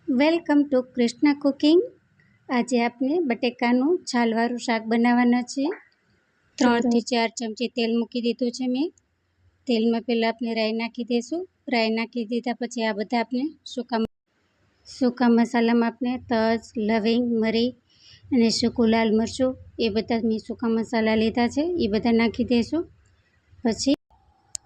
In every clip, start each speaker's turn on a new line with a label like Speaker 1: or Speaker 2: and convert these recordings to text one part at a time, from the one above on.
Speaker 1: Welcome to Krishna cooking. આજે આપણે બટેકાનું છાલવાળું શાક બનાવવાના છીએ. 3 થી 4 ચમચી તેલ મૂકી દીધું છે મેં. તેલમાં પહેલાં આપણે રાઈ નાખી દઈશું. રાઈ નાખી દીધા પછી આ બધા આપણે સૂકા મસાલામાં આપણે તજ, લવિંગ, મરી અને સૂકું લાલ મરચું એ બધા મેં સૂકા મસાલા લીધા છે, એ બધા નાખી દઈશું. પછી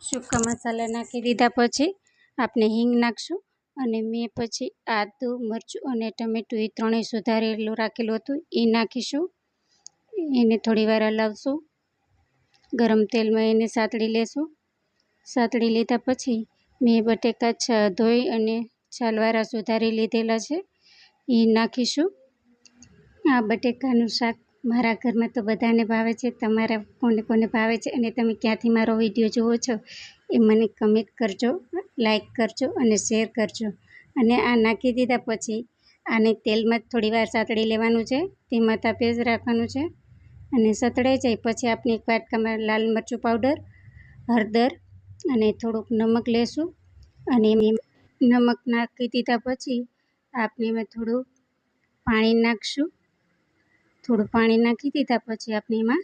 Speaker 1: સૂકા મસાલા નાખી દીધા પછી આપણે હિંગ નાખશું અને મેં પછી આદું, મરચું અને ટમેટું એ ત્રણેય સુધારેલું રાખેલું હતું એ નાખીશું. એને થોડી વાર હલાવશું. ગરમ તેલમાં એને સાતળી લેશું. સાતળી લીધા પછી મેં બટેકા ધોઈ અને છાલવાળા સુધારી લીધેલા છે એ નાખીશું. આ બટેકાનું શાક મારા ઘરમાં તો બધાને ભાવે છે. તમારા કોને કોને ભાવે છે અને તમે ક્યાંથી મારો વિડીયો જુઓ છો એ મને કમેન્ટ કરજો, લાઈક કરજો અને શેર કરજો. અને આ નાખી દીધા પછી આને તેલમાં થોડી વાર સાતળી લેવાનું છે. તેમાં તાપેજ રાખવાનું છે અને સતળાઈ જાય પછી આપણે એક વાટકામાં લાલ મરચું પાવડર, હળદર અને થોડુંક નમક લેશું. અને નમક નાખી દીધા પછી આપણે એમાં થોડું પાણી નાખશું. થોડું પાણી નાખી દીધા પછી આપણે એમાં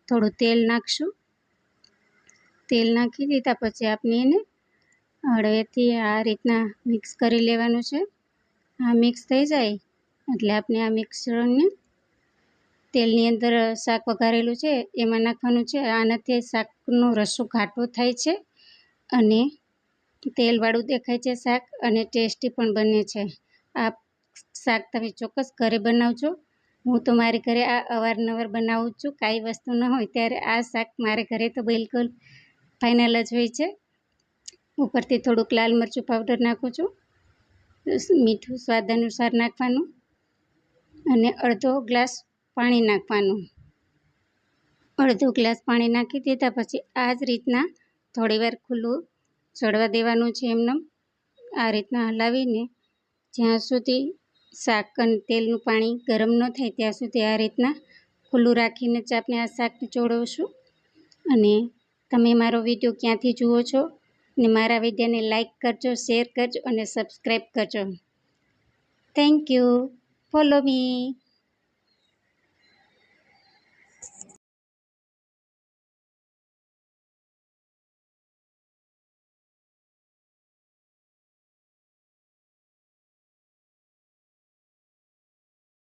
Speaker 1: થોડું તેલ નાખશું. તેલ નાખી દીધા પછી આપણે એને હળવેથી આ રીતના મિક્સ કરી લેવાનું છે. આ મિક્સ થઈ જાય એટલે આપણે આ મિક્સરને તેલની અંદર શાક વઘારેલું છે એમાં નાખવાનું છે. આનાથી શાકનો રસો ઘાટો થાય છે અને તેલવાળું દેખાય છે શાક અને ટેસ્ટી પણ બને છે. આ શાક તમે ચોક્કસ ઘરે બનાવજો. હું તો મારી ઘરે આ અવારનવાર બનાવું છું. કાંઈ વસ્તુ ન હોય ત્યારે આ શાક મારે ઘરે તો બિલકુલ ફાઇનલ જ હોય છે. ઉપરથી થોડુંક લાલ મરચું પાવડર નાખું છું. મીઠું સ્વાદ અનુસાર નાખવાનું અને અડધો ગ્લાસ પાણી નાખવાનું. અડધો ગ્લાસ પાણી નાખી દીધા પછી આ જ રીતના થોડીવાર ખુલ્લું ચડવા દેવાનું છે. એમને આ રીતના હલાવીને જ્યાં સુધી શાક અને તેલનું પાણી ગરમ ન થાય ત્યાં સુધી આ રીતના ખુલ્લું રાખીને જ આપણે આ શાક ચોળવશું. અને તમે મારો વિડીયો ક્યાંથી જુઓ છો અને મારા વિડીયોને લાઈક કરજો, શેર કરજો અને સબસ્ક્રાઈબ કરજો. Thank you. Follow me.